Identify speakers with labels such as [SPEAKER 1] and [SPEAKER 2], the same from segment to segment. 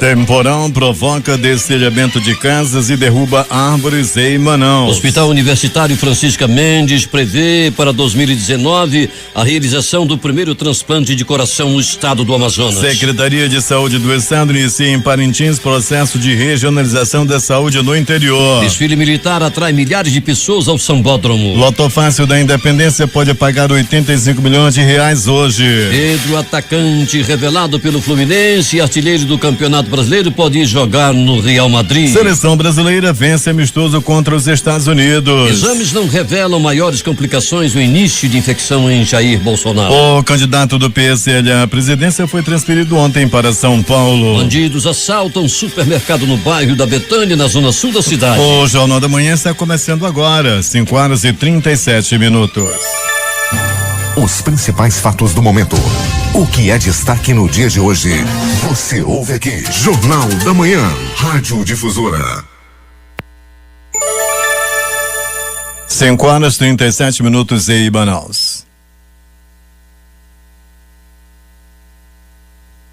[SPEAKER 1] Temporal provoca destelhamento de casas e derruba árvores em Manaus.
[SPEAKER 2] Hospital Universitário Francisca Mendes prevê para 2019 a realização do primeiro transplante de coração no estado do Amazonas.
[SPEAKER 1] Secretaria de Saúde do Estado inicia em Parintins processo de regionalização da saúde no interior.
[SPEAKER 2] Desfile militar atrai milhares de pessoas ao Sambódromo.
[SPEAKER 1] Loto Fácil da Independência pode pagar 85 milhões de reais hoje.
[SPEAKER 2] Pedro, atacante revelado pelo Fluminense e artilheiro do Campeonato Brasileiro, pode jogar no Real Madrid.
[SPEAKER 1] Seleção brasileira vence amistoso contra os Estados Unidos.
[SPEAKER 2] Exames não revelam maiores complicações no início de infecção em Jair Bolsonaro.
[SPEAKER 1] O candidato do PSL à presidência foi transferido ontem para São Paulo.
[SPEAKER 2] Bandidos assaltam supermercado no bairro da Betânia, na zona sul da cidade.
[SPEAKER 1] O Jornal da Manhã está começando agora, 5h37.
[SPEAKER 3] Os principais fatos do momento. O que é destaque no dia de hoje? Você ouve aqui. Jornal da Manhã. Rádio Difusora.
[SPEAKER 1] 5h37 em Manaus.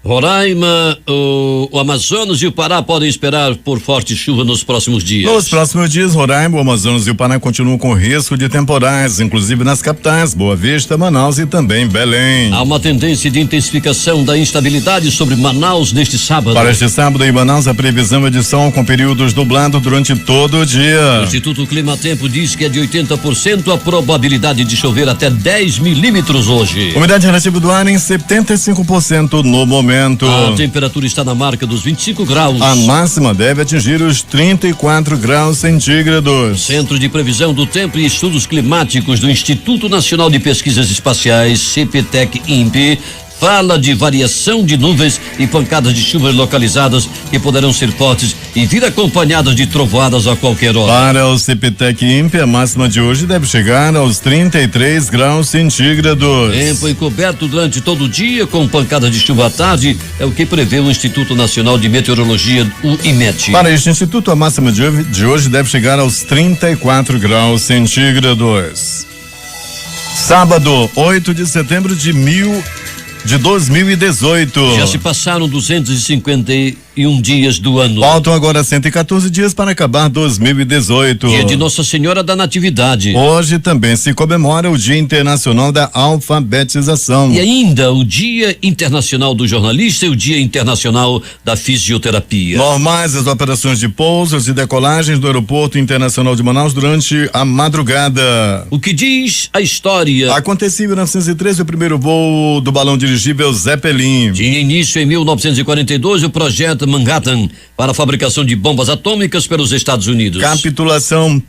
[SPEAKER 2] Roraima, o Amazonas e o Pará podem esperar por forte chuva nos próximos dias.
[SPEAKER 1] Nos próximos dias, Roraima, o Amazonas e o Pará continuam com risco de temporais, inclusive nas capitais, Boa Vista, Manaus e também Belém.
[SPEAKER 2] Há uma tendência de intensificação da instabilidade sobre Manaus neste sábado.
[SPEAKER 1] Para este sábado em Manaus, a previsão é de sol com períodos nublados durante todo o dia.
[SPEAKER 2] O Instituto Clima Tempo diz que é de 80% a probabilidade de chover até 10 milímetros hoje.
[SPEAKER 1] Umidade relativa do ar em 75% no momento.
[SPEAKER 2] A temperatura está na marca dos 25 graus.
[SPEAKER 1] A máxima deve atingir os 34 graus centígrados.
[SPEAKER 2] Centro de Previsão do Tempo e Estudos Climáticos do Instituto Nacional de Pesquisas Espaciais, CPTEC-INPE, fala de variação de nuvens e pancadas de chuvas localizadas que poderão ser fortes e vir acompanhadas de trovoadas a qualquer hora.
[SPEAKER 1] Para o CPTEC-INPE, a máxima de hoje deve chegar aos 33 graus centígrados.
[SPEAKER 2] Tempo encoberto durante todo o dia, com pancadas de chuva à tarde, é o que prevê o Instituto Nacional de Meteorologia, o IMET.
[SPEAKER 1] Para este instituto, a máxima de hoje deve chegar aos 34 graus centígrados. Sábado, 8 de setembro de 2018.
[SPEAKER 2] Já se passaram 251 dias do ano.
[SPEAKER 1] Faltam agora 114 dias para acabar 2018.
[SPEAKER 2] Dia de Nossa Senhora da Natividade.
[SPEAKER 1] Hoje também se comemora o Dia Internacional da Alfabetização.
[SPEAKER 2] E ainda o Dia Internacional do Jornalista e o Dia Internacional da Fisioterapia.
[SPEAKER 1] Normais as operações de pousos e decolagens do Aeroporto Internacional de Manaus durante a madrugada.
[SPEAKER 2] O que diz a história?
[SPEAKER 1] Aconteceu em 1913 o primeiro voo do balão dirigível Zeppelin.
[SPEAKER 2] Tinha início em 1942 o projeto Manhattan para a fabricação de bombas atômicas pelos Estados Unidos.
[SPEAKER 1] Capitulação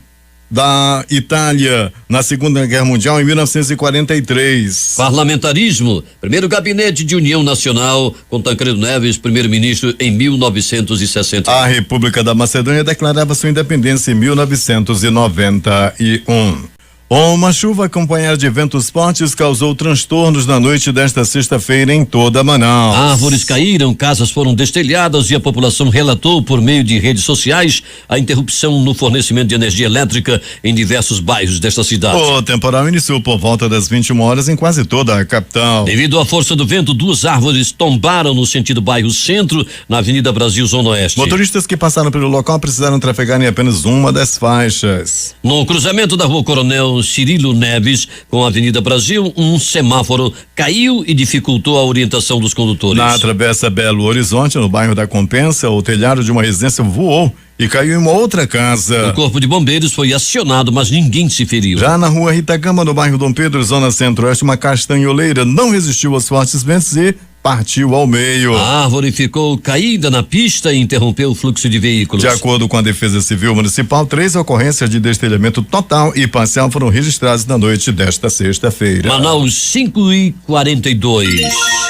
[SPEAKER 1] da Itália na Segunda Guerra Mundial em 1943.
[SPEAKER 2] Parlamentarismo, primeiro gabinete de União Nacional com Tancredo Neves, primeiro-ministro em 1960.
[SPEAKER 1] A República da Macedônia declarava sua independência em 1991. Uma chuva acompanhada de ventos fortes causou transtornos na noite desta sexta-feira em toda Manaus.
[SPEAKER 2] Árvores caíram, casas foram destelhadas e a população relatou por meio de redes sociais a interrupção no fornecimento de energia elétrica em diversos bairros desta cidade.
[SPEAKER 1] O temporal iniciou por volta das 21 horas em quase toda a capital.
[SPEAKER 2] Devido à força do vento, 2 árvores tombaram no sentido bairro Centro, na Avenida Brasil Zona Oeste.
[SPEAKER 1] Motoristas que passaram pelo local precisaram trafegar em apenas uma das faixas.
[SPEAKER 2] No cruzamento da Rua Coronel Cirilo Neves com a Avenida Brasil, um semáforo caiu e dificultou a orientação dos condutores.
[SPEAKER 1] Na travessa Belo Horizonte, no bairro da Compensa, o telhado de uma residência voou e caiu em uma outra casa.
[SPEAKER 2] O corpo de bombeiros foi acionado, mas ninguém se feriu.
[SPEAKER 1] Já na Rua Rita Gama, no bairro Dom Pedro, zona centro-oeste, uma castanholeira não resistiu aos fortes ventos e partiu ao meio.
[SPEAKER 2] A árvore ficou caída na pista e interrompeu o fluxo de veículos.
[SPEAKER 1] De acordo com a Defesa Civil Municipal, 3 ocorrências de destelhamento total e parcial foram registradas na noite desta sexta-feira.
[SPEAKER 2] Manaus 5h42.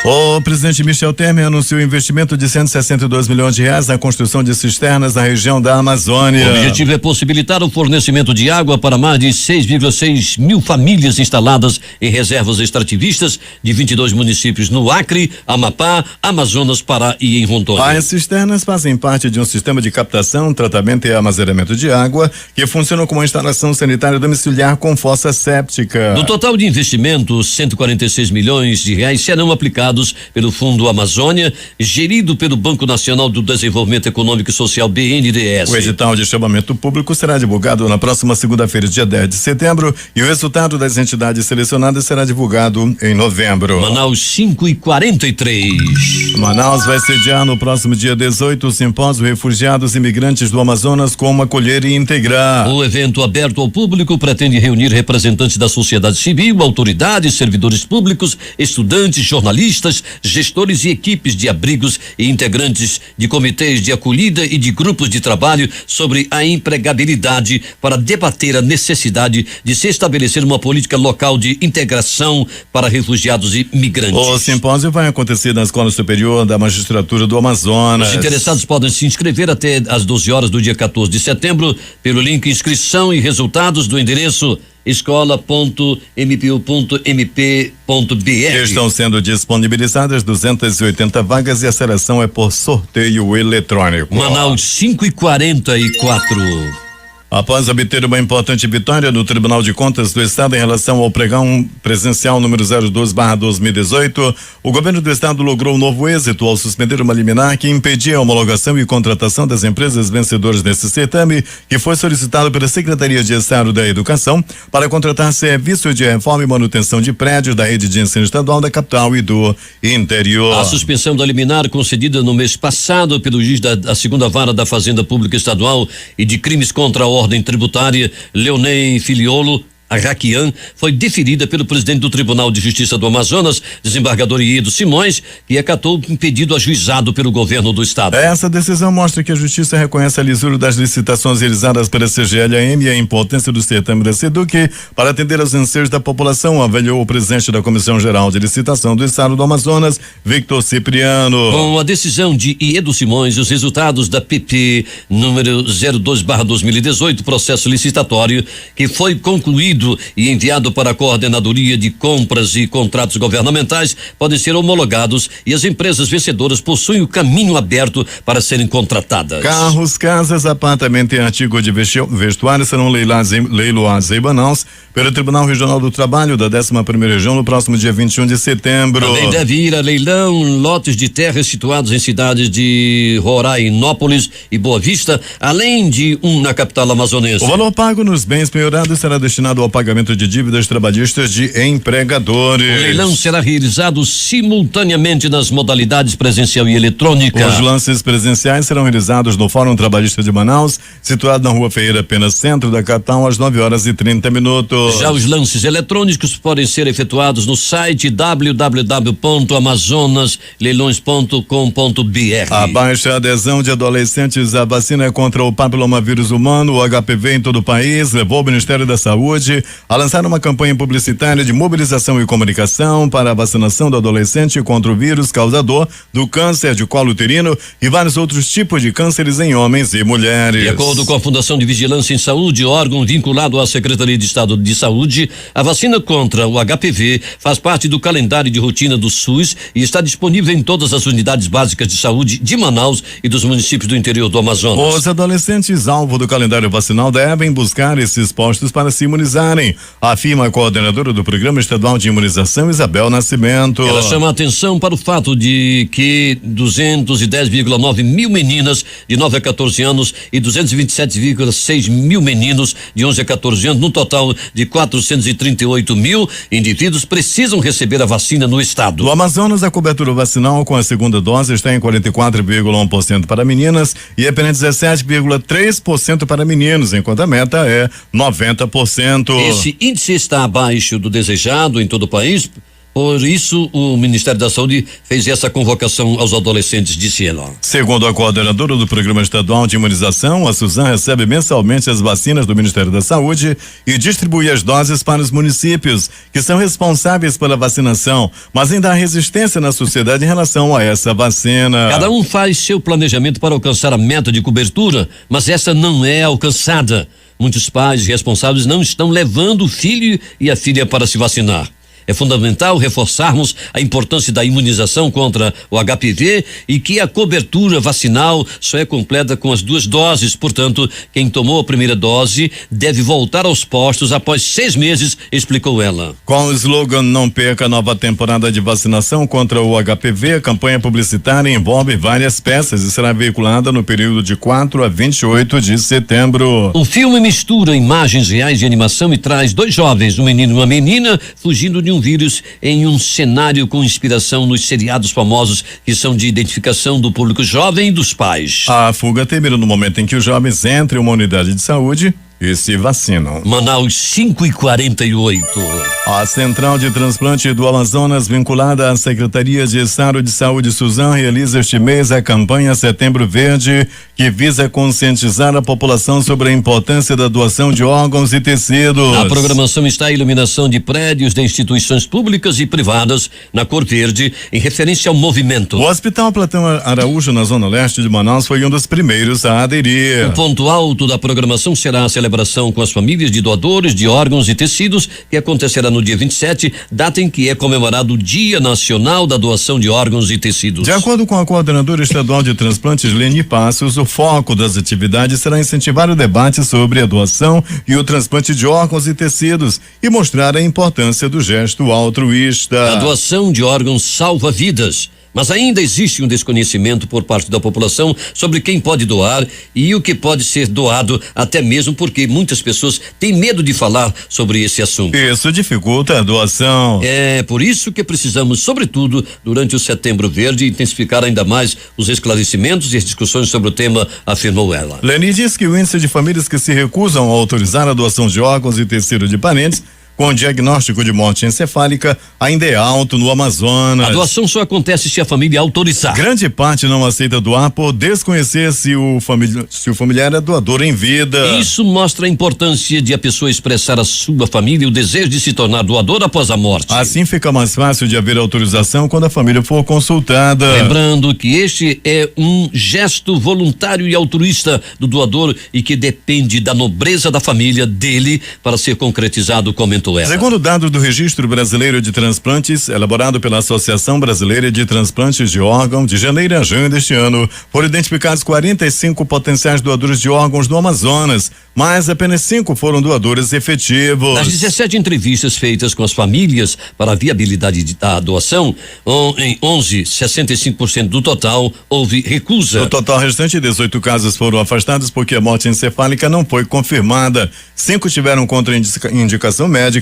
[SPEAKER 1] O presidente Michel Temer anunciou investimento de 162 milhões de reais na construção de cisternas na região da Amazônia.
[SPEAKER 2] O objetivo é possibilitar o fornecimento de água para mais de 6,6 mil famílias instaladas em reservas extrativistas de 22 municípios no Acre, Amapá, Amazonas, Pará e em Rondônia.
[SPEAKER 1] As cisternas fazem parte de um sistema de captação, tratamento e armazenamento de água que funciona como uma instalação sanitária domiciliar com fossa séptica.
[SPEAKER 2] No total de investimentos, 146 milhões de reais serão aplicados pelo Fundo Amazônia, gerido pelo Banco Nacional do Desenvolvimento Econômico e Social, BNDES.
[SPEAKER 1] O edital de chamamento público será divulgado na próxima segunda-feira, dia 10 de setembro, e o resultado das entidades selecionadas será divulgado em novembro.
[SPEAKER 2] Manaus 5:43.
[SPEAKER 1] Manaus vai sediar no próximo dia 18 o simpósio Refugiados e Imigrantes do Amazonas, como acolher e integrar.
[SPEAKER 2] O evento aberto ao público pretende reunir representantes da sociedade civil, autoridades, servidores públicos, estudantes, jornalistas, gestores e equipes de abrigos e integrantes de comitês de acolhida e de grupos de trabalho sobre a empregabilidade, para debater a necessidade de se estabelecer uma política local de integração para refugiados e migrantes.
[SPEAKER 1] O simpósio vai acontecer na Escola Superior da Magistratura do Amazonas.
[SPEAKER 2] Os interessados podem se inscrever até às 12 horas do dia 14 de setembro pelo link inscrição e resultados do endereço escola.mpu.mp.br.
[SPEAKER 1] Estão sendo disponibilizadas 280 vagas e a seleção é por sorteio eletrônico.
[SPEAKER 2] Manaus 5:44.
[SPEAKER 1] Após obter uma importante vitória no Tribunal de Contas do Estado em relação ao pregão presencial número 02/2018, o governo do estado logrou um novo êxito ao suspender uma liminar que impedia a homologação e contratação das empresas vencedoras nesse certame, que foi solicitado pela Secretaria de Estado da Educação para contratar serviço de reforma e manutenção de prédios da rede de ensino estadual da capital e do interior.
[SPEAKER 2] A suspensão da liminar concedida no mês passado pelo juiz da segunda vara da Fazenda Pública Estadual e de Crimes contra a Ordem Tributária, Leonei Filiolo Arraquian, foi deferida pelo presidente do Tribunal de Justiça do Amazonas, desembargador Iedo Simões, que acatou um pedido ajuizado pelo governo do estado.
[SPEAKER 1] Essa decisão mostra que a justiça reconhece a lisura das licitações realizadas pela CGLAM e a importância do certame da SEDUC para atender aos anseios da população, avaliou o presidente da Comissão Geral de Licitação do Estado do Amazonas, Victor Cipriano.
[SPEAKER 2] Com a decisão de Iedo Simões, os resultados da PP número 02/2018, processo licitatório, que foi concluído e enviado para a Coordenadoria de Compras e Contratos Governamentais, podem ser homologados e as empresas vencedoras possuem o caminho aberto para serem contratadas.
[SPEAKER 1] Carros, casas, apartamento e artigo de vestuário serão leiloados em Manaus pelo Tribunal Regional do Trabalho da 11ª Região no próximo dia 21 de setembro.
[SPEAKER 2] Também deve ir a leilão lotes de terras situados em cidades de Rorainópolis e Boa Vista, além de um na capital amazonense.
[SPEAKER 1] O valor pago nos bens penhorados será destinado ao pagamento de dívidas trabalhistas de empregadores.
[SPEAKER 2] O leilão será realizado simultaneamente nas modalidades presencial e eletrônica.
[SPEAKER 1] Os lances presenciais serão realizados no Fórum Trabalhista de Manaus, situado na Rua Ferreira Pena, centro da capital, às 9h30.
[SPEAKER 2] Já os lances eletrônicos podem ser efetuados no site www.amazonasleilões.com.br.
[SPEAKER 1] A baixa adesão de adolescentes à vacina contra o papilomavírus humano, o HPV, em todo o país, levou o Ministério da Saúde a lançar uma campanha publicitária de mobilização e comunicação para a vacinação do adolescente contra o vírus causador do câncer de colo uterino e vários outros tipos de cânceres em homens e mulheres.
[SPEAKER 2] De acordo com a Fundação de Vigilância em Saúde, órgão vinculado à Secretaria de Estado de Saúde, a vacina contra o HPV faz parte do calendário de rotina do SUS e está disponível em todas as unidades básicas de saúde de Manaus e dos municípios do interior do Amazonas.
[SPEAKER 1] Os adolescentes alvo do calendário vacinal devem buscar esses postos para se imunizarem, afirma a coordenadora do Programa Estadual de Imunização, Isabel Nascimento.
[SPEAKER 2] Ela chama a atenção para o fato de que 210,9 mil meninas de 9 a 14 anos e 227,6 mil meninos de 11 a 14 anos, no total de 438 mil indivíduos, precisam receber a vacina no estado.
[SPEAKER 1] No Amazonas, a cobertura vacinal com a segunda dose está em 44,1% para meninas e apenas 17,3% para meninos, enquanto a meta é 90%.
[SPEAKER 2] Esse índice está abaixo do desejado em todo o país. Por isso, o Ministério da Saúde fez essa convocação aos adolescentes, disse ela.
[SPEAKER 1] Segundo a coordenadora do Programa Estadual de Imunização, a Suzan recebe mensalmente as vacinas do Ministério da Saúde e distribui as doses para os municípios, que são responsáveis pela vacinação, mas ainda há resistência na sociedade em relação a essa vacina.
[SPEAKER 2] Cada um faz seu planejamento para alcançar a meta de cobertura, mas essa não é alcançada. Muitos pais responsáveis não estão levando o filho e a filha para se vacinar. É fundamental reforçarmos a importância da imunização contra o HPV e que a cobertura vacinal só é completa com as 2 doses. Portanto, quem tomou a primeira dose deve voltar aos postos após 6 meses, explicou ela.
[SPEAKER 1] Com o slogan Não Perca a nova temporada de vacinação contra o HPV, a campanha publicitária envolve várias peças e será veiculada no período de 4 a 28 de setembro.
[SPEAKER 2] O filme mistura imagens reais de animação e traz 2 jovens, um menino e uma menina, fugindo de um vírus em um cenário com inspiração nos seriados famosos que são de identificação do público jovem e dos pais.
[SPEAKER 1] A fuga termina no momento em que os jovens entram em uma unidade de saúde e se vacinam.
[SPEAKER 2] Manaus 5:48.
[SPEAKER 1] A Central de Transplante do Amazonas, vinculada à Secretaria de Estado de Saúde Suzano, realiza este mês a campanha Setembro Verde, que visa conscientizar a população sobre a importância da doação de órgãos e tecidos.
[SPEAKER 2] Na programação está a iluminação de prédios de instituições públicas e privadas na cor verde, em referência ao movimento.
[SPEAKER 1] O Hospital Platão Araújo, na Zona Leste de Manaus, foi um dos primeiros a aderir.
[SPEAKER 2] O ponto alto da programação será a celebração com as famílias de doadores de órgãos e tecidos, que acontecerá no dia 27, data em que é comemorado o Dia Nacional da Doação de Órgãos e Tecidos.
[SPEAKER 1] De acordo com a coordenadora estadual de transplantes, Leni Passos, o foco das atividades será incentivar o debate sobre a doação e o transplante de órgãos e tecidos e mostrar a importância do gesto altruísta.
[SPEAKER 2] A doação de órgãos salva vidas. Mas ainda existe um desconhecimento por parte da população sobre quem pode doar e o que pode ser doado, até mesmo porque muitas pessoas têm medo de falar sobre esse assunto.
[SPEAKER 1] Isso dificulta a doação.
[SPEAKER 2] É por isso que precisamos, sobretudo, durante o Setembro Verde, intensificar ainda mais os esclarecimentos e as discussões sobre o tema, afirmou ela.
[SPEAKER 1] Leni diz que o índice de famílias que se recusam a autorizar a doação de órgãos e tecido de parentes com diagnóstico de morte encefálica ainda é alto no Amazonas.
[SPEAKER 2] A doação só acontece se a família autorizar.
[SPEAKER 1] Grande parte não aceita doar por desconhecer se o familiar é doador em vida.
[SPEAKER 2] Isso mostra a importância de a pessoa expressar à sua família o desejo de se tornar doador após a morte.
[SPEAKER 1] Assim fica mais fácil de haver autorização quando a família for consultada.
[SPEAKER 2] Lembrando que este é um gesto voluntário e altruísta do doador e que depende da nobreza da família dele para ser concretizado, comentou ela.
[SPEAKER 1] Segundo dados do Registro Brasileiro de Transplantes, elaborado pela Associação Brasileira de Transplantes de Órgãos, de janeiro a junho deste ano, foram identificados 45 potenciais doadores de órgãos no Amazonas, mas apenas 5 foram doadores efetivos.
[SPEAKER 2] Das 17 entrevistas feitas com as famílias para a viabilidade da doação, em 11, 65% do total, houve recusa.
[SPEAKER 1] No total restante, 18 casos foram afastados porque a morte encefálica não foi confirmada. 5 tiveram contraindicação médica,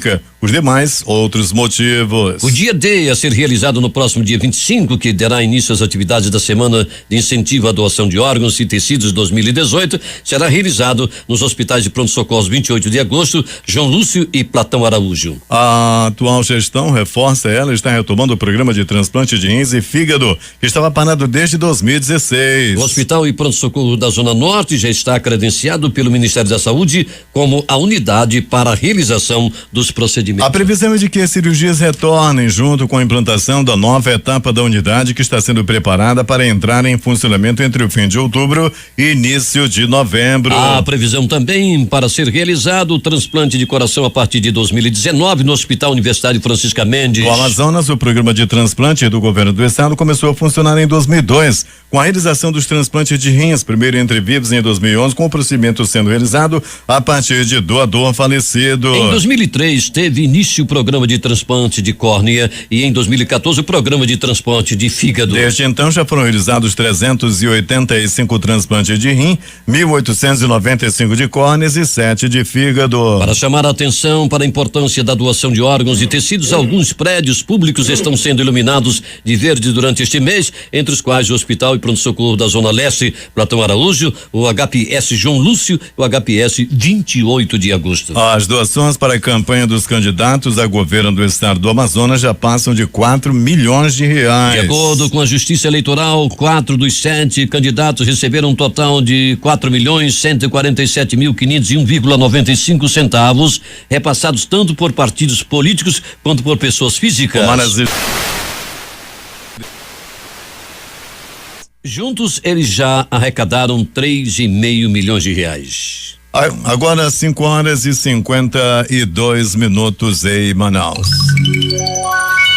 [SPEAKER 1] os demais, outros motivos.
[SPEAKER 2] O dia D a ser realizado no próximo dia 25, que dará início às atividades da Semana de Incentivo à Doação de Órgãos e Tecidos 2018, será realizado nos hospitais de pronto-socorro 28 de agosto, João Lúcio e Platão Araújo.
[SPEAKER 1] A atual gestão reforça ela, está retomando o programa de transplante de rins e fígado, que estava parado desde 2016.
[SPEAKER 2] O Hospital e Pronto-Socorro da Zona Norte já está credenciado pelo Ministério da Saúde como a unidade para a realização dos procedimentos.
[SPEAKER 1] A previsão é de que as cirurgias retornem junto com a implantação da nova etapa da unidade, que está sendo preparada para entrar em funcionamento entre o fim de outubro e início de novembro.
[SPEAKER 2] A previsão também para ser realizado o transplante de coração a partir de 2019 no Hospital Universitário Francisca Mendes.
[SPEAKER 1] No Amazonas, o programa de transplante do governo do estado começou a funcionar em 2002, com a realização dos transplantes de rins, primeiro entre vivos em 2011, com o procedimento sendo realizado a partir de doador falecido.
[SPEAKER 2] Em 2003 teve início o programa de transplante de córnea e em 2014 o programa de transplante de fígado.
[SPEAKER 1] Desde então já foram realizados 385 transplantes de rim, 1.895 de córneas e 7 de fígado.
[SPEAKER 2] Para chamar a atenção para a importância da doação de órgãos e tecidos, alguns prédios públicos estão sendo iluminados de verde durante este mês, entre os quais o Hospital e Pronto-Socorro da Zona Leste, Platão Araújo, o HPS João Lúcio e o HPS 28 de agosto.
[SPEAKER 1] As doações para a campanha dos candidatos a governo do estado do Amazonas já passam de 4 milhões de reais.
[SPEAKER 2] De acordo com a Justiça Eleitoral, 4 dos 7 candidatos receberam um total de 4.147.501,95 centavos, repassados tanto por partidos políticos quanto por pessoas físicas. Juntos, eles já arrecadaram 3,5 milhões de reais.
[SPEAKER 1] Agora 5h52 em Manaus.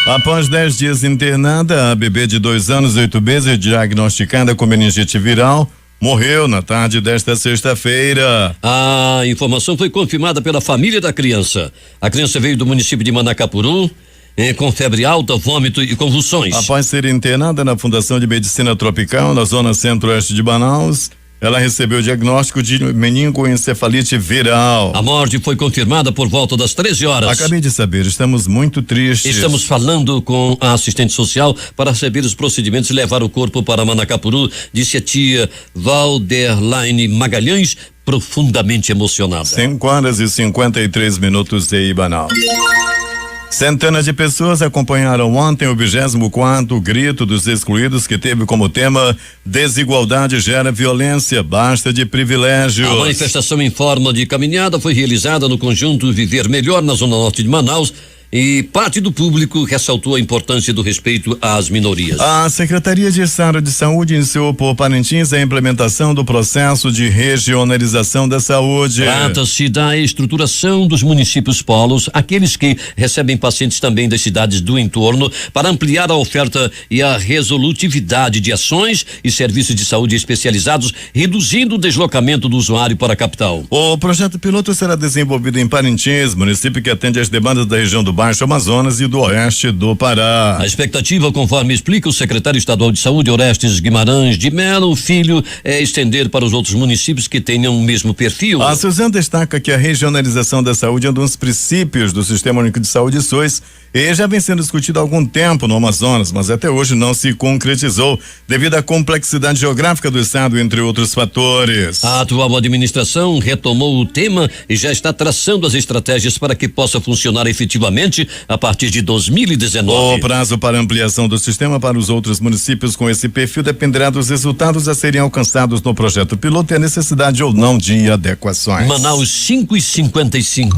[SPEAKER 1] Após 10 dias internada, a bebê de 2 anos e 8 meses, diagnosticada com meningite viral, morreu na tarde desta sexta-feira.
[SPEAKER 2] A informação foi confirmada pela família da criança. A criança veio do município de Manacapuru, com febre alta, vômito e convulsões.
[SPEAKER 1] Após ser internada na Fundação de Medicina Tropical, na zona centro-oeste de Manaus, ela recebeu o diagnóstico de meningoencefalite viral.
[SPEAKER 2] A morte foi confirmada por volta das 13 horas.
[SPEAKER 1] Acabei de saber, estamos muito tristes.
[SPEAKER 2] Estamos falando com a assistente social para receber os procedimentos e levar o corpo para Manacapuru, disse a tia Valderlaine Magalhães, profundamente emocionada.
[SPEAKER 1] 5h53 em Manaus. Centenas de pessoas acompanharam ontem o 24º Grito dos Excluídos, que teve como tema Desigualdade gera violência, basta de privilégios.
[SPEAKER 2] A manifestação em forma de caminhada foi realizada no conjunto Viver Melhor, na zona norte de Manaus, e parte do público ressaltou a importância do respeito às minorias.
[SPEAKER 1] A Secretaria de Estado de Saúde iniciou por Parintins a implementação do processo de regionalização da saúde.
[SPEAKER 2] Trata-se da estruturação dos municípios polos, aqueles que recebem pacientes também das cidades do entorno, para ampliar a oferta e a resolutividade de ações e serviços de saúde especializados, reduzindo o deslocamento do usuário para a capital.
[SPEAKER 1] O projeto piloto será desenvolvido em Parintins, município que atende às demandas da região do Baixo Amazonas e do Oeste do Pará.
[SPEAKER 2] A expectativa, conforme explica o secretário estadual de saúde, Orestes Guimarães de Melo Filho, é estender para os outros municípios que tenham o mesmo perfil.
[SPEAKER 1] A Suzana destaca que a regionalização da saúde é um dos princípios do Sistema Único de Saúde SUS e já vem sendo discutido há algum tempo no Amazonas, mas até hoje não se concretizou devido à complexidade geográfica do estado, entre outros fatores.
[SPEAKER 2] A atual administração retomou o tema e já está traçando as estratégias para que possa funcionar efetivamente a partir de 2019.
[SPEAKER 1] O prazo para ampliação do sistema para os outros municípios com esse perfil dependerá dos resultados a serem alcançados no projeto piloto e a necessidade ou não de adequações.
[SPEAKER 2] Manaus 5h55.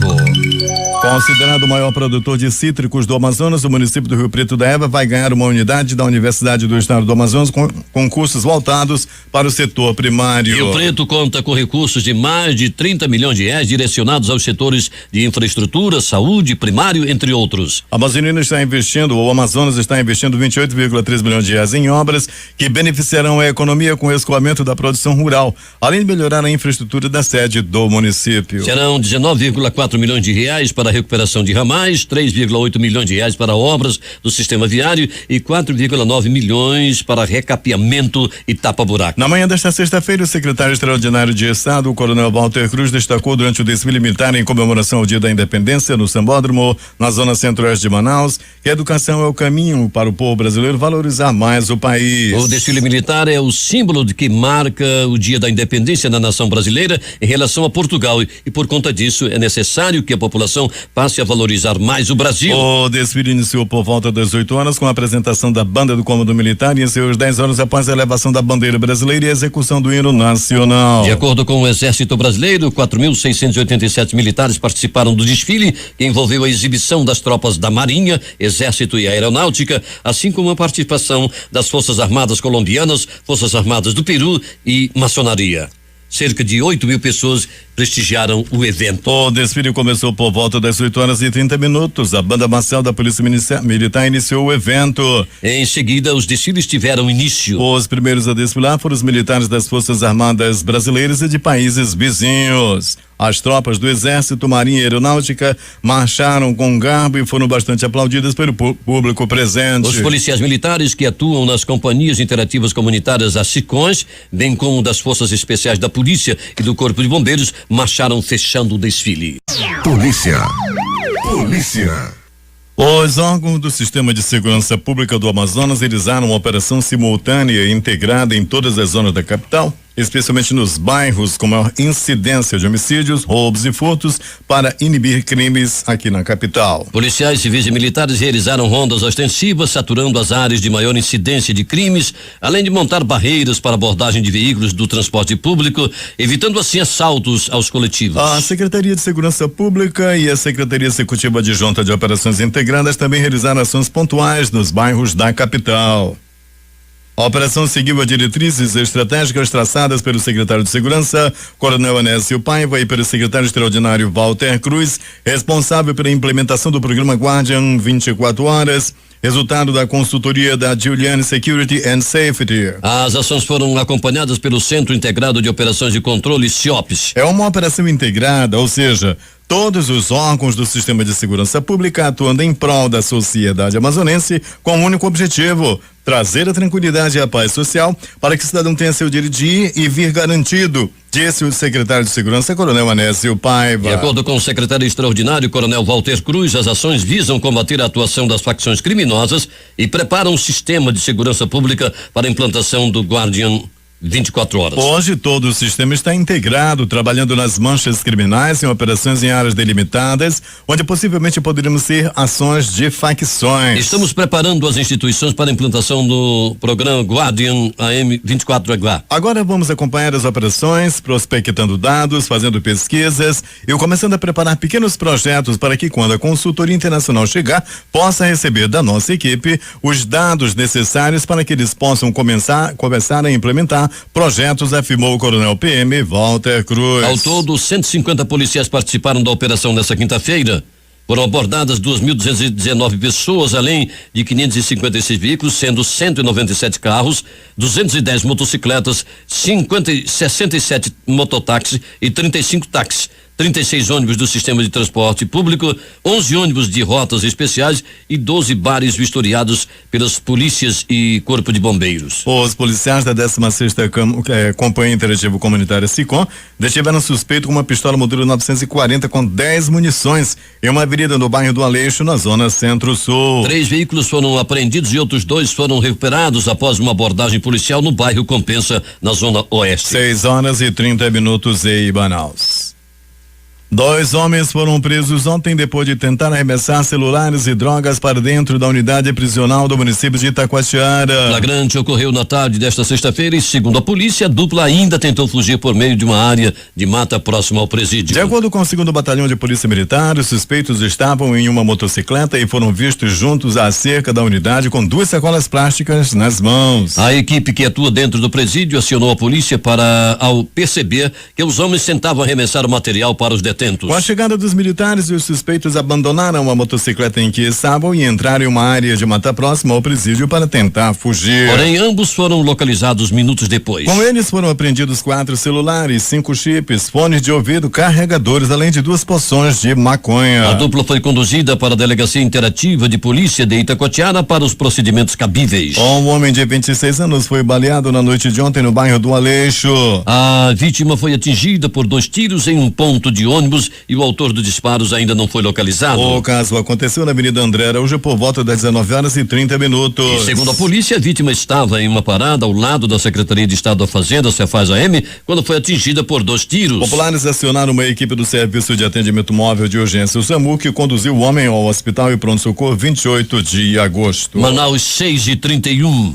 [SPEAKER 1] Considerado o maior produtor de cítricos do Amazonas, o município do Rio Preto da Eva vai ganhar uma unidade da Universidade do Estado do Amazonas com concursos voltados para o setor primário.
[SPEAKER 2] Rio Preto conta com recursos de mais de 30 milhões de reais direcionados aos setores de infraestrutura, saúde, primário, entre outros.
[SPEAKER 1] A Amazonina está investindo, o Amazonas está investindo 28,3 milhões de reais em obras que beneficiarão a economia com o escoamento da produção rural, além de melhorar a infraestrutura da sede do município.
[SPEAKER 2] Serão 19,4 milhões de reais para a recuperação de ramais, 3,8 milhões de reais para obras do sistema viário e 4,9 milhões para recapeamento e tapa-buraco.
[SPEAKER 1] Na manhã desta sexta-feira, o secretário extraordinário de Estado, o coronel Walter Cruz, destacou durante o desfile militar em comemoração ao Dia da Independência no Sambódromo, na zona centro-oeste de Manaus, que a educação é o caminho para o povo brasileiro valorizar mais o país.
[SPEAKER 2] O desfile militar é o símbolo de que marca o Dia da Independência na nação brasileira em relação a Portugal e por conta disso é necessário que a população passe a valorizar mais o Brasil.
[SPEAKER 1] O desfile iniciou por volta das 8 horas com a apresentação da banda do Comando Militar e encerrou às 10 horas após a elevação da bandeira brasileira e a execução do hino nacional.
[SPEAKER 2] De acordo com o Exército Brasileiro, 4.687 militares participaram do desfile, que envolveu a exibição das tropas da Marinha, Exército e Aeronáutica, assim como a participação das Forças Armadas colombianas, Forças Armadas do Peru e maçonaria. Cerca de 8.000 pessoas prestigiaram o evento.
[SPEAKER 1] O desfile começou por volta das 8h30. A banda marcial da Polícia Militar iniciou o evento.
[SPEAKER 2] Em seguida, os desfiles tiveram início.
[SPEAKER 1] Os primeiros a desfilar foram os militares das Forças Armadas brasileiras e de países vizinhos. As tropas do Exército, Marinha e Aeronáutica marcharam com garbo e foram bastante aplaudidas pelo público presente.
[SPEAKER 2] Os policiais militares que atuam nas companhias interativas comunitárias, as SICONs, bem como das Forças Especiais da Polícia e do Corpo de Bombeiros, marcharam fechando o desfile.
[SPEAKER 3] Polícia.
[SPEAKER 1] Os órgãos do Sistema de Segurança Pública do Amazonas realizaram uma operação simultânea e integrada em todas as zonas da capital, especialmente nos bairros com maior incidência de homicídios, roubos e furtos, para inibir crimes aqui na capital.
[SPEAKER 2] Policiais civis e militares realizaram rondas ostensivas, saturando as áreas de maior incidência de crimes, além de montar barreiras para abordagem de veículos do transporte público, evitando assim assaltos aos coletivos.
[SPEAKER 1] A Secretaria de Segurança Pública e a Secretaria Executiva Adjunta de Operações Integradas também realizaram ações pontuais nos bairros da capital. A operação seguiu as diretrizes estratégicas traçadas pelo secretário de Segurança, Coronel Anésio Paiva, e pelo secretário extraordinário Walter Cruz, responsável pela implementação do programa Guardian 24 Horas, resultado da consultoria da Giuliani Security and Safety.
[SPEAKER 2] As ações foram acompanhadas pelo Centro Integrado de Operações de Controle, CIOPS.
[SPEAKER 1] É uma operação integrada, ou seja, todos os órgãos do sistema de segurança pública atuando em prol da sociedade amazonense com um único objetivo: trazer a tranquilidade e a paz social para que o cidadão tenha seu direito de ir e vir garantido, disse o secretário de Segurança, Coronel Anésio Paiva.
[SPEAKER 2] De acordo com o secretário extraordinário, Coronel Walter Cruz, as ações visam combater a atuação das facções criminosas e preparam um sistema de segurança pública para a implantação do Guardian 24 horas.
[SPEAKER 1] Hoje todo o sistema está integrado, trabalhando nas manchas criminais em operações em áreas delimitadas, onde possivelmente poderíamos ter ações de facções.
[SPEAKER 2] Estamos preparando as instituições para a implantação do programa Guardian AM 24H.
[SPEAKER 1] Agora vamos acompanhar as operações, prospectando dados, fazendo pesquisas e começando a preparar pequenos projetos para que, quando a consultoria internacional chegar, possa receber da nossa equipe os dados necessários para que eles possam começar a implementar projetos, afirmou o Coronel PM Walter Cruz.
[SPEAKER 2] Ao todo, 150 policiais participaram da operação nesta quinta-feira. Foram abordadas 2.219 pessoas, além de 556 veículos, sendo 197 carros, 210 motocicletas, 67 mototáxis e 35 táxis. 36 ônibus do sistema de transporte público, 11 ônibus de rotas especiais e 12 bares vistoriados pelas polícias e corpo de bombeiros.
[SPEAKER 1] Os policiais da 16ª Companhia Interativa Comunitária SICOM detiveram suspeito com uma pistola modelo 940 com 10 munições em uma avenida no bairro do Aleixo, na zona Centro-Sul.
[SPEAKER 2] 3 veículos foram apreendidos e outros 2 foram recuperados após uma abordagem policial no bairro Compensa, na zona oeste.
[SPEAKER 1] 6h30 em Manaus. 2 homens foram presos ontem depois de tentar arremessar celulares e drogas para dentro da unidade prisional do município de Itacoatiara.
[SPEAKER 2] O flagrante ocorreu na tarde desta sexta-feira e, segundo a polícia, a dupla ainda tentou fugir por meio de uma área de mata próxima ao presídio.
[SPEAKER 1] De acordo com o 2º Batalhão de Polícia Militar, os suspeitos estavam em uma motocicleta e foram vistos juntos à cerca da unidade com 2 sacolas plásticas nas mãos.
[SPEAKER 2] A equipe que atua dentro do presídio acionou a polícia ao perceber que os homens tentavam arremessar o material para os detentos.
[SPEAKER 1] Com a chegada dos militares, os suspeitos abandonaram a motocicleta em que estavam e entraram em uma área de mata próxima ao presídio para tentar fugir.
[SPEAKER 2] Porém, ambos foram localizados minutos depois.
[SPEAKER 1] Com eles foram apreendidos 4 celulares, 5 chips, fones de ouvido, carregadores, além de 2 poções de maconha.
[SPEAKER 2] A dupla foi conduzida para a Delegacia Interativa de Polícia de Itacoatiara para os procedimentos cabíveis.
[SPEAKER 1] Um homem de 26 anos foi baleado na noite de ontem no bairro do Aleixo.
[SPEAKER 2] A vítima foi atingida por 2 tiros em um ponto de ônibus e o autor dos disparos ainda não foi localizado.
[SPEAKER 1] O caso aconteceu na Avenida André Araújo por volta das 19h30.
[SPEAKER 2] E segundo a polícia, a vítima estava em uma parada ao lado da Secretaria de Estado da Fazenda, Cefaz AM, quando foi atingida por 2 tiros.
[SPEAKER 1] Populares acionaram uma equipe do Serviço de Atendimento Móvel de Urgência, o SAMU, que conduziu o homem ao hospital e pronto-socorro 28 de agosto.
[SPEAKER 2] Manaus 6h31.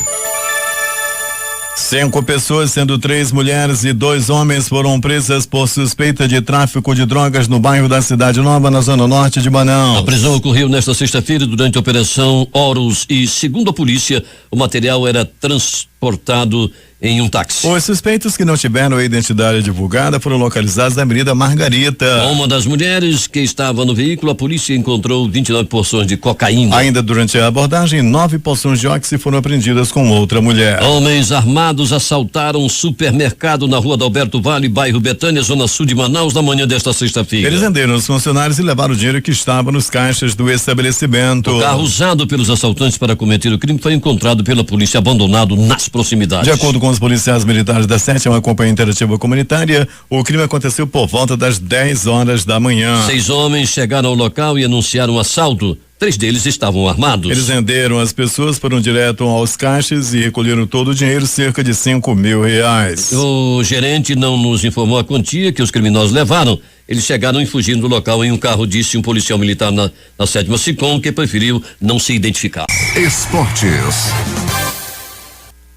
[SPEAKER 1] 5 pessoas, sendo 3 mulheres e 2 homens, foram presas por suspeita de tráfico de drogas no bairro da Cidade Nova, na zona norte de Manaus.
[SPEAKER 2] A prisão ocorreu nesta sexta-feira durante a Operação Horus e, segundo a polícia, o material era transportado em um táxi.
[SPEAKER 1] Os suspeitos que não tiveram a identidade divulgada foram localizados na Avenida Margarita.
[SPEAKER 2] Uma das mulheres que estava no veículo, a polícia encontrou 29 porções de cocaína.
[SPEAKER 1] Ainda durante a abordagem, 9 porções de óxido foram apreendidas com outra mulher.
[SPEAKER 2] Homens armados assaltaram um supermercado na rua Adalberto Vale, bairro Betânia, zona sul de Manaus, na manhã desta sexta-feira.
[SPEAKER 1] Eles renderam os funcionários e levaram o dinheiro que estava nos caixas do estabelecimento.
[SPEAKER 2] O carro usado pelos assaltantes para cometer o crime foi encontrado pela polícia abandonado nas proximidades.
[SPEAKER 1] De acordo com os policiais militares da 7ª Companhia Interativa Comunitária, o crime aconteceu por volta das 10 horas da manhã.
[SPEAKER 2] 6 homens chegaram ao local e anunciaram um assalto. 3 deles estavam armados.
[SPEAKER 1] Eles renderam as pessoas, foram direto aos caixas e recolheram todo o dinheiro, cerca de R$5.000.
[SPEAKER 2] O gerente não nos informou a quantia que os criminosos levaram. Eles chegaram e fugiram do local em um carro, disse um policial militar na 7ª SICOM, que preferiu não se identificar.
[SPEAKER 3] Esportes.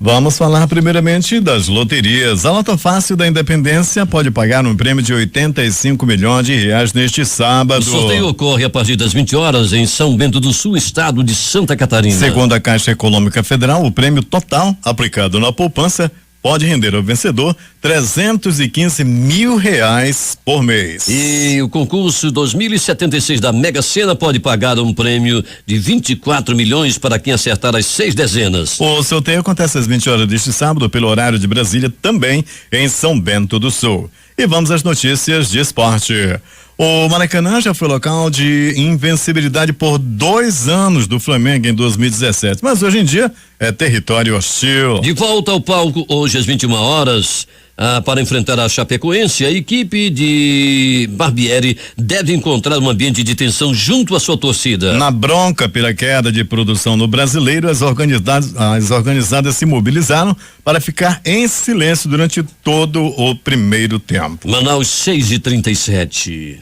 [SPEAKER 1] Vamos falar primeiramente das loterias. A Loto Fácil da Independência pode pagar um prêmio de 85 milhões de reais neste sábado.
[SPEAKER 2] O sorteio ocorre a partir das 20 horas em São Bento do Sul, estado de Santa Catarina.
[SPEAKER 1] Segundo a Caixa Econômica Federal, o prêmio total aplicado na poupança pode render ao vencedor 315 mil reais por mês.
[SPEAKER 2] E o concurso 2076 da Mega Sena pode pagar um prêmio de 24 milhões para quem acertar as 6 dezenas.
[SPEAKER 1] O sorteio acontece às 20 horas deste sábado pelo horário de Brasília, também em São Bento do Sul. E vamos às notícias de esporte. O Maracanã já foi local de invencibilidade por 2 anos do Flamengo em 2017, mas hoje em dia é território hostil.
[SPEAKER 2] De volta ao palco hoje às 21 horas. Para enfrentar a Chapecoense, a equipe de Barbieri deve encontrar um ambiente de tensão junto à sua torcida.
[SPEAKER 1] Na bronca pela queda de produção no Brasileiro, as organizadas se mobilizaram para ficar em silêncio durante todo o primeiro tempo.
[SPEAKER 2] Manaus 6:37.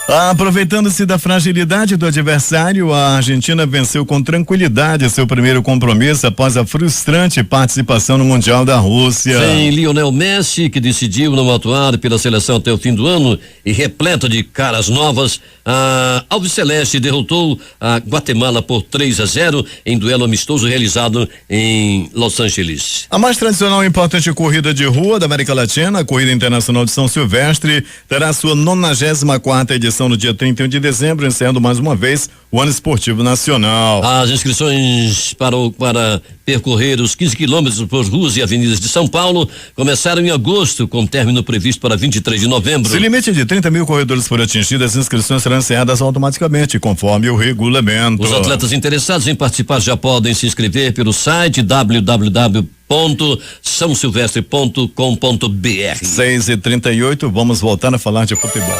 [SPEAKER 1] Aproveitando-se da fragilidade do adversário, a Argentina venceu com tranquilidade seu primeiro compromisso após a frustrante participação no Mundial da Rússia.
[SPEAKER 2] Sem Lionel Messi, que decidiu não atuar pela seleção até o fim do ano e repleta de caras novas, a Alviceleste derrotou a Guatemala por 3-0 em duelo amistoso realizado em Los Angeles.
[SPEAKER 1] A mais tradicional e importante corrida de rua da América Latina, a Corrida Internacional de São Silvestre, terá sua 94ª edição no dia 31 de dezembro, encerrando mais uma vez o ano esportivo nacional.
[SPEAKER 2] As inscrições para percorrer os 15 quilômetros por ruas e avenidas de São Paulo começaram em agosto, com término previsto para 23 de novembro.
[SPEAKER 1] Se o limite de 30 mil corredores for atingido, as inscrições serão encerradas automaticamente, conforme o regulamento.
[SPEAKER 2] Os atletas interessados em participar já podem se inscrever pelo site www.sãosilvestre.com.br.
[SPEAKER 1] 6:38, vamos voltar a falar de futebol.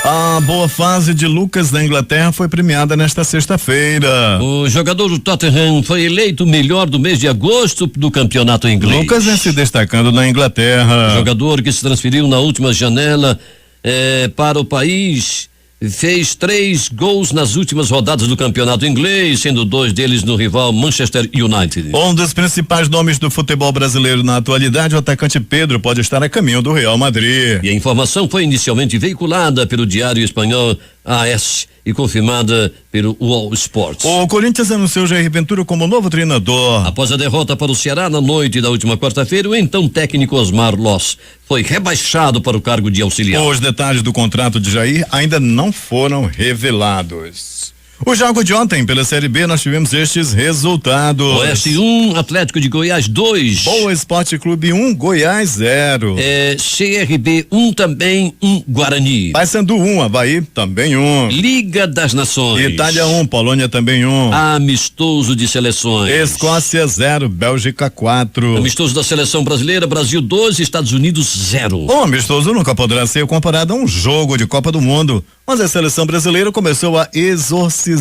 [SPEAKER 1] A boa fase de Lucas da Inglaterra foi premiada nesta sexta-feira.
[SPEAKER 2] O jogador do Tottenham foi eleito o melhor do mês de agosto do campeonato inglês.
[SPEAKER 1] Lucas vem se destacando na Inglaterra.
[SPEAKER 2] O jogador que se transferiu na última janela para o país fez 3 gols nas últimas rodadas do campeonato inglês, sendo 2 deles no rival Manchester United.
[SPEAKER 1] Um dos principais nomes do futebol brasileiro na atualidade, o atacante Pedro, pode estar a caminho do Real Madrid.
[SPEAKER 2] E a informação foi inicialmente veiculada pelo diário espanhol AS e confirmada pelo UOL Sports.
[SPEAKER 1] O Corinthians anunciou Jair Ventura como novo treinador.
[SPEAKER 2] Após a derrota para o Ceará na noite da última quarta-feira, o então técnico Osmar Loss foi rebaixado para o cargo de auxiliar.
[SPEAKER 1] Os detalhes do contrato de Jair ainda não foram revelados. O jogo de ontem pela Série B nós tivemos estes resultados.
[SPEAKER 2] Oeste 1, Atlético de Goiás 2.
[SPEAKER 1] Boa Esporte Clube 1, Goiás 0.
[SPEAKER 2] CRB 1 também, 1 Guarani.
[SPEAKER 1] Paysandu 1, Avaí também 1.
[SPEAKER 2] Liga das Nações.
[SPEAKER 1] Itália 1, Polônia também 1.
[SPEAKER 2] Amistoso de seleções.
[SPEAKER 1] Escócia 0, Bélgica 4.
[SPEAKER 2] Amistoso da seleção brasileira, Brasil 2, Estados Unidos 0.
[SPEAKER 1] O amistoso nunca poderá ser comparado a um jogo de Copa do Mundo, mas a seleção brasileira começou a exorcizar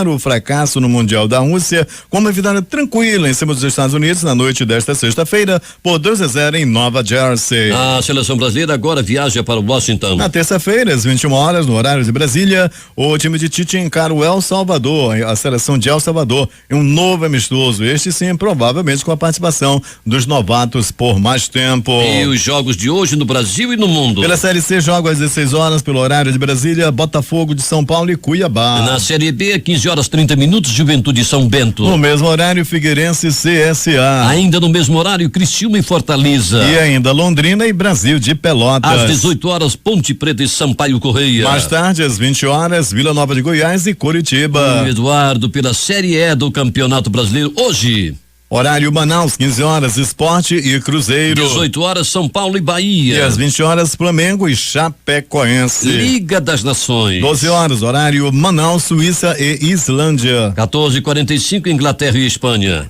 [SPEAKER 1] o fracasso no Mundial da Rússia com uma vitória tranquila em cima dos Estados Unidos na noite desta sexta-feira por 2-0 em Nova Jersey.
[SPEAKER 2] A seleção brasileira agora viaja para Washington.
[SPEAKER 1] Na terça-feira, às 21 horas, no horário de Brasília, o time de Tite encara o El Salvador, a seleção de El Salvador, em um novo amistoso. Este sim, provavelmente com a participação dos novatos por mais tempo.
[SPEAKER 2] E os jogos de hoje no Brasil e no mundo.
[SPEAKER 1] Pela Série C, jogo às 16 horas pelo horário de Brasília, Botafogo de São Paulo e Cuiabá.
[SPEAKER 2] Na Série B, 15 horas 30 minutos, Juventude São Bento.
[SPEAKER 1] No mesmo horário, Figueirense e CSA.
[SPEAKER 2] Ainda no mesmo horário, Criciúma e Fortaleza.
[SPEAKER 1] E ainda Londrina e Brasil de Pelotas.
[SPEAKER 2] Às 18 horas, Ponte Preta e Sampaio Correia.
[SPEAKER 1] Mais tarde, às 20 horas, Vila Nova de Goiás e Curitiba.
[SPEAKER 2] Eduardo, pela Série E do Campeonato Brasileiro, hoje.
[SPEAKER 1] Horário Manaus, 15 horas, Sport e Cruzeiro.
[SPEAKER 2] 18 horas, São Paulo e Bahia.
[SPEAKER 1] E às 20 horas, Flamengo e Chapecoense.
[SPEAKER 2] Liga das Nações.
[SPEAKER 1] 12 horas, horário Manaus, Suíça e Islândia.
[SPEAKER 2] 14h45, Inglaterra e Espanha.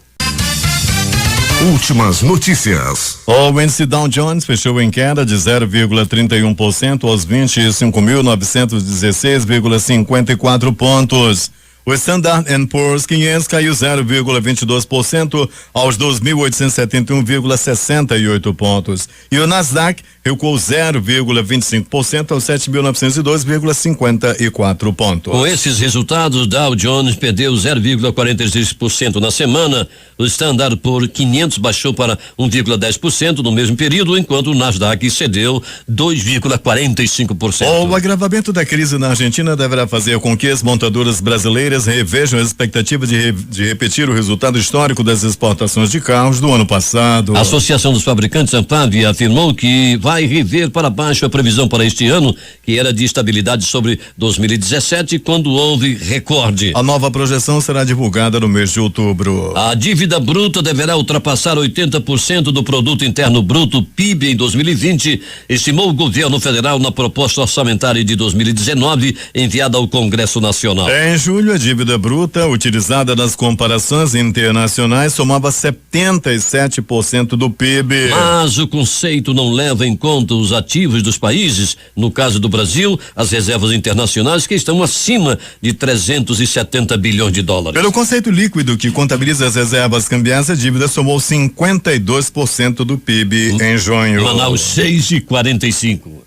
[SPEAKER 3] Últimas notícias.
[SPEAKER 1] O índice Dow Jones fechou em queda de 0,31% aos 25.916,54 pontos. O Standard & Poor's 500 caiu 0,22% aos 2.871,68 pontos. E o Nasdaq recuou 0,25% aos 7.902,54 pontos.
[SPEAKER 2] Com esses resultados, Dow Jones perdeu 0,46% na semana. O Standard Poor's 500 baixou para 1,10% no mesmo período, enquanto o Nasdaq cedeu 2,45%.
[SPEAKER 1] O agravamento da crise na Argentina deverá fazer com que as montadoras brasileiras revejam as expectativas de repetir o resultado histórico das exportações de carros do ano passado.
[SPEAKER 2] A Associação dos Fabricantes Anfavea afirmou que vai rever para baixo a previsão para este ano, que era de estabilidade sobre 2017, quando houve recorde.
[SPEAKER 1] A nova projeção será divulgada no mês de outubro.
[SPEAKER 2] A dívida bruta deverá ultrapassar 80% do produto interno bruto, PIB, em 2020, estimou o governo federal na proposta orçamentária de 2019 enviada ao Congresso Nacional.
[SPEAKER 1] Em julho, a dívida bruta utilizada nas comparações internacionais somava 77% do PIB.
[SPEAKER 2] Mas o conceito não leva em conta os ativos dos países, no caso do Brasil, as reservas internacionais, que estão acima de 370 bilhões de dólares.
[SPEAKER 1] Pelo conceito líquido que contabiliza as reservas cambiais, a dívida somou 52% do PIB em junho.
[SPEAKER 2] Manaus 6,45.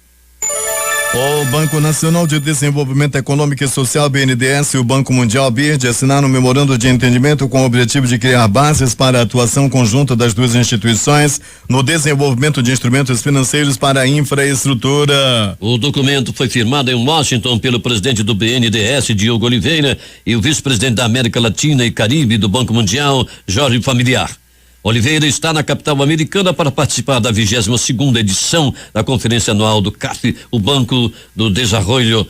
[SPEAKER 1] O Banco Nacional de Desenvolvimento Econômico e Social, BNDES, e o Banco Mundial, BIRD, assinaram um memorando de entendimento com o objetivo de criar bases para a atuação conjunta das duas instituições no desenvolvimento de instrumentos financeiros para a infraestrutura.
[SPEAKER 2] O documento foi firmado em Washington pelo presidente do BNDES, Diogo Oliveira, e o vice-presidente da América Latina e Caribe do Banco Mundial, Jorge Familiar. Oliveira está na capital americana para participar da 22ª edição da conferência anual do CAF, o Banco do Desenvolvimento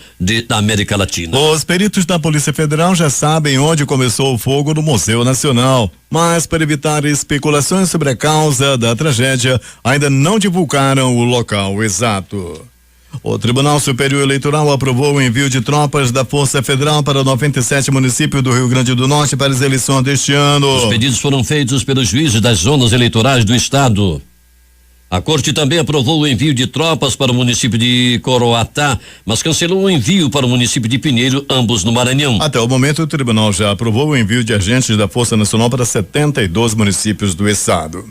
[SPEAKER 2] da América Latina.
[SPEAKER 1] Os peritos da Polícia Federal já sabem onde começou o fogo no Museu Nacional, mas para evitar especulações sobre a causa da tragédia, ainda não divulgaram o local exato. O Tribunal Superior Eleitoral aprovou o envio de tropas da Força Federal para 97 municípios do Rio Grande do Norte para as eleições deste ano.
[SPEAKER 2] Os pedidos foram feitos pelos juízes das zonas eleitorais do estado. A Corte também aprovou o envio de tropas para o município de Coroatá, mas cancelou o envio para o município de Pinheiro, ambos no Maranhão.
[SPEAKER 1] Até o momento, o tribunal já aprovou o envio de agentes da Força Nacional para 72 municípios do estado.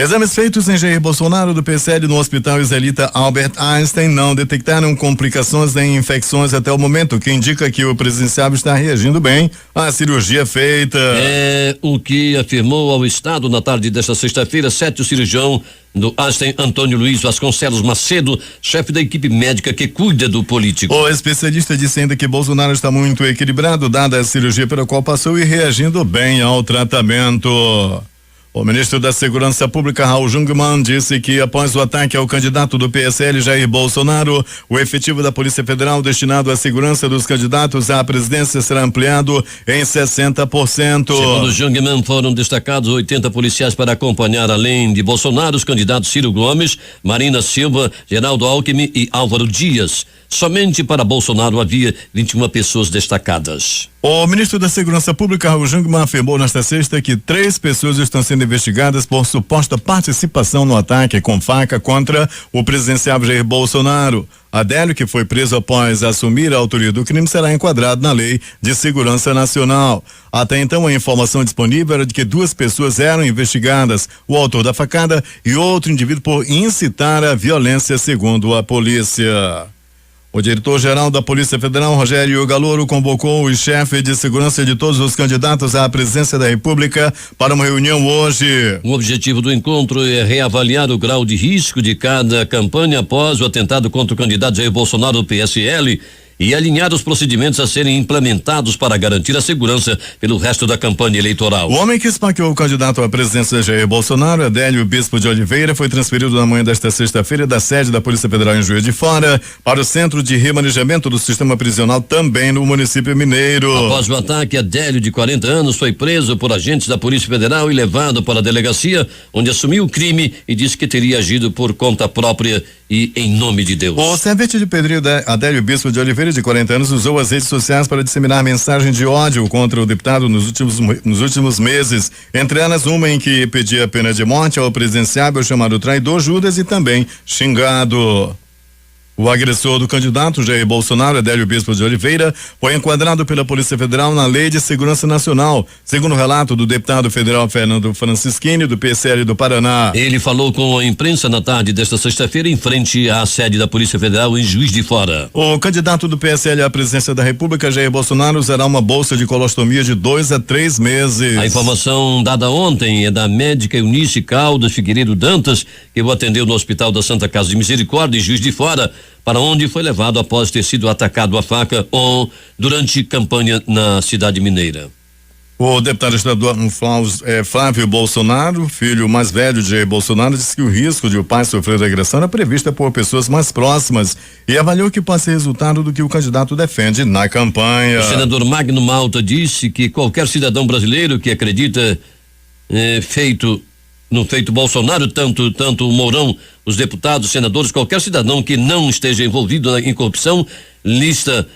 [SPEAKER 1] Exames feitos em Jair Bolsonaro do PSL no Hospital Israelita Albert Einstein não detectaram complicações nem infecções até o momento, o que indica que o presidenciável está reagindo bem à cirurgia feita.
[SPEAKER 2] É o que afirmou ao Estado na tarde desta sexta-feira, o cirurgião do Einstein, Antônio Luiz Vasconcelos Macedo, chefe da equipe médica que cuida do político.
[SPEAKER 1] O especialista disse ainda que Bolsonaro está muito equilibrado, dada a cirurgia pela qual passou, e reagindo bem ao tratamento. O ministro da Segurança Pública, Raul Jungmann, disse que após o ataque ao candidato do PSL, Jair Bolsonaro, o efetivo da Polícia Federal destinado à segurança dos candidatos à presidência será ampliado em 60%.
[SPEAKER 2] Segundo Jungmann, foram destacados 80 policiais para acompanhar, além de Bolsonaro, os candidatos Ciro Gomes, Marina Silva, Geraldo Alckmin e Álvaro Dias. Somente para Bolsonaro havia 21 pessoas destacadas.
[SPEAKER 1] O ministro da Segurança Pública, Raul Jungmann, afirmou nesta sexta que 3 pessoas estão sendo investigadas por suposta participação no ataque com faca contra o presidenciável Jair Bolsonaro. Adélio, que foi preso após assumir a autoria do crime, será enquadrado na Lei de Segurança Nacional. Até então, a informação disponível era de que 2 pessoas eram investigadas, o autor da facada e outro indivíduo por incitar a violência, segundo a polícia. O diretor-geral da Polícia Federal, Rogério Galouro, convocou os chefes de segurança de todos os candidatos à presidência da República para uma reunião hoje.
[SPEAKER 2] O objetivo do encontro é reavaliar o grau de risco de cada campanha após o atentado contra o candidato Jair Bolsonaro do PSL e alinhar os procedimentos a serem implementados para garantir a segurança pelo resto da campanha eleitoral.
[SPEAKER 1] O homem que esfaqueou o candidato à presidência Jair Bolsonaro, Adélio Bispo de Oliveira, foi transferido na manhã desta sexta-feira da sede da Polícia Federal em Juiz de Fora para o Centro de Remanejamento do Sistema Prisional, também no município mineiro.
[SPEAKER 2] Após o ataque, Adélio, de 40 anos, foi preso por agentes da Polícia Federal e levado para a delegacia, onde assumiu o crime e disse que teria agido por conta própria e em nome de Deus.
[SPEAKER 1] O servente de pedreiro Adélio Bispo de Oliveira, de 40 anos, usou as redes sociais para disseminar mensagem de ódio contra o deputado nos últimos meses, entre elas uma em que pedia pena de morte ao presidenciável chamado traidor Judas e também xingado. O agressor do candidato Jair Bolsonaro, Adélio Bispo de Oliveira, foi enquadrado pela Polícia Federal na Lei de Segurança Nacional, segundo o relato do deputado federal Fernando Francischini, do PSL do Paraná.
[SPEAKER 2] Ele falou com a imprensa na tarde desta sexta-feira em frente à sede da Polícia Federal em Juiz de Fora.
[SPEAKER 1] O candidato do PSL à presidência da República, Jair Bolsonaro, usará uma bolsa de colostomia de 2 a 3 meses.
[SPEAKER 2] A informação dada ontem é da médica Eunice Caldas Figueiredo Dantas, que o atendeu no Hospital da Santa Casa de Misericórdia em Juiz de Fora, para onde foi levado após ter sido atacado a faca durante campanha na cidade mineira.
[SPEAKER 1] O deputado estadual Flávio Bolsonaro, filho mais velho de Jair Bolsonaro, disse que o risco de o pai sofrer agressão era prevista por pessoas mais próximas e avaliou que pode ser resultado do que o candidato defende na campanha.
[SPEAKER 2] O senador Magno Malta disse que qualquer cidadão brasileiro que acredita no feito Bolsonaro, tanto o Mourão, os deputados, senadores, qualquer cidadão que não esteja envolvido em corrupção, lista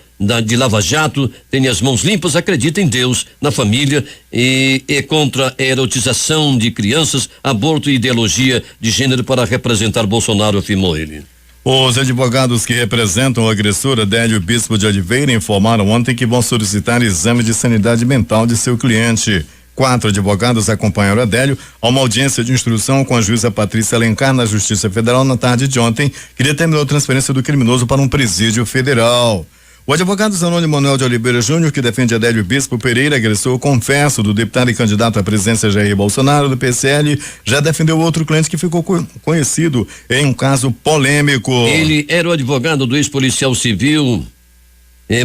[SPEAKER 2] de Lava Jato, tem as mãos limpas, acredita em Deus, na família e é contra a erotização de crianças, aborto e ideologia de gênero para representar Bolsonaro, afirmou ele.
[SPEAKER 1] Os advogados que representam o agressor Adélio Bispo de Oliveira informaram ontem que vão solicitar exame de sanidade mental de seu cliente. 4 advogados acompanharam Adélio a uma audiência de instrução com a juíza Patrícia Alencar na Justiça Federal na tarde de ontem, que determinou a transferência do criminoso para um presídio federal. O advogado Zanoni Manuel de Oliveira Júnior, que defende Adélio Bispo Pereira, agressor confesso do deputado e candidato à presidência Jair Bolsonaro do PSL, já defendeu outro cliente que ficou conhecido em um caso polêmico.
[SPEAKER 2] Ele era o advogado do ex-policial civil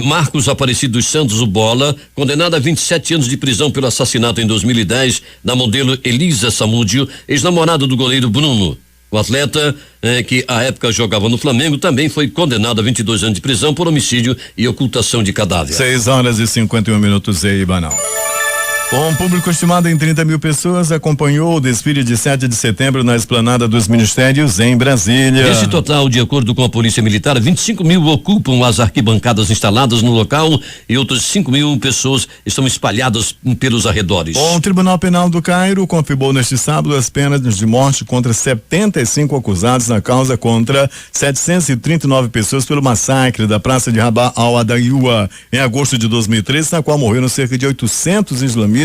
[SPEAKER 2] Marcos Aparecido dos Santos, o Bola, condenado a 27 anos de prisão pelo assassinato em 2010 da modelo Elisa Samúdio, ex-namorada do goleiro Bruno. O atleta, que à época jogava no Flamengo, também foi condenado a 22 anos de prisão por homicídio e ocultação de cadáver.
[SPEAKER 1] 6h51 em Banal. Com um público estimado em 30 mil pessoas, acompanhou o desfile de 7 de setembro na Esplanada dos Ministérios, em Brasília.
[SPEAKER 2] Desse total, de acordo com a Polícia Militar, 25 mil ocupam as arquibancadas instaladas no local e outras 5 mil pessoas estão espalhadas pelos arredores.
[SPEAKER 1] O Tribunal Penal do Cairo confirmou neste sábado as penas de morte contra 75 acusados na causa contra 739 pessoas pelo massacre da Praça de Rabah al-Adaiwa em agosto de 2013, na qual morreram cerca de 800 islamistas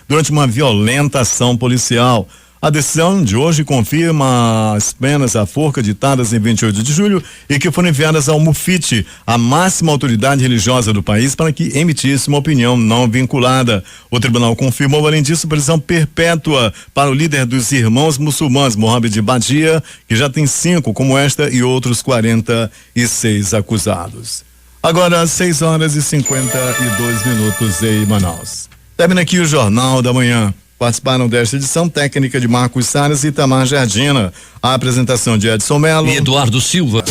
[SPEAKER 1] durante uma violenta ação policial. A decisão de hoje confirma as penas à forca ditadas em 28 de julho e que foram enviadas ao Mufti, a máxima autoridade religiosa do país, para que emitisse uma opinião não vinculada. O tribunal confirmou, além disso, prisão perpétua para o líder dos irmãos muçulmanos, Mohamed Badia, que já tem 5 como esta e outros 46 acusados. Agora, 6h52 em Manaus. Termina aqui o Jornal da Manhã. Participaram desta edição técnica de Marcos Salles e Itamar Jardina. A apresentação de Edson Melo
[SPEAKER 2] e Eduardo Silva.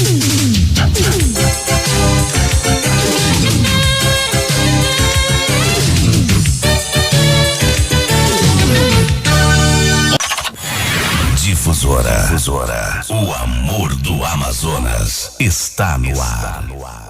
[SPEAKER 3] Difusora. O amor do Amazonas está no ar.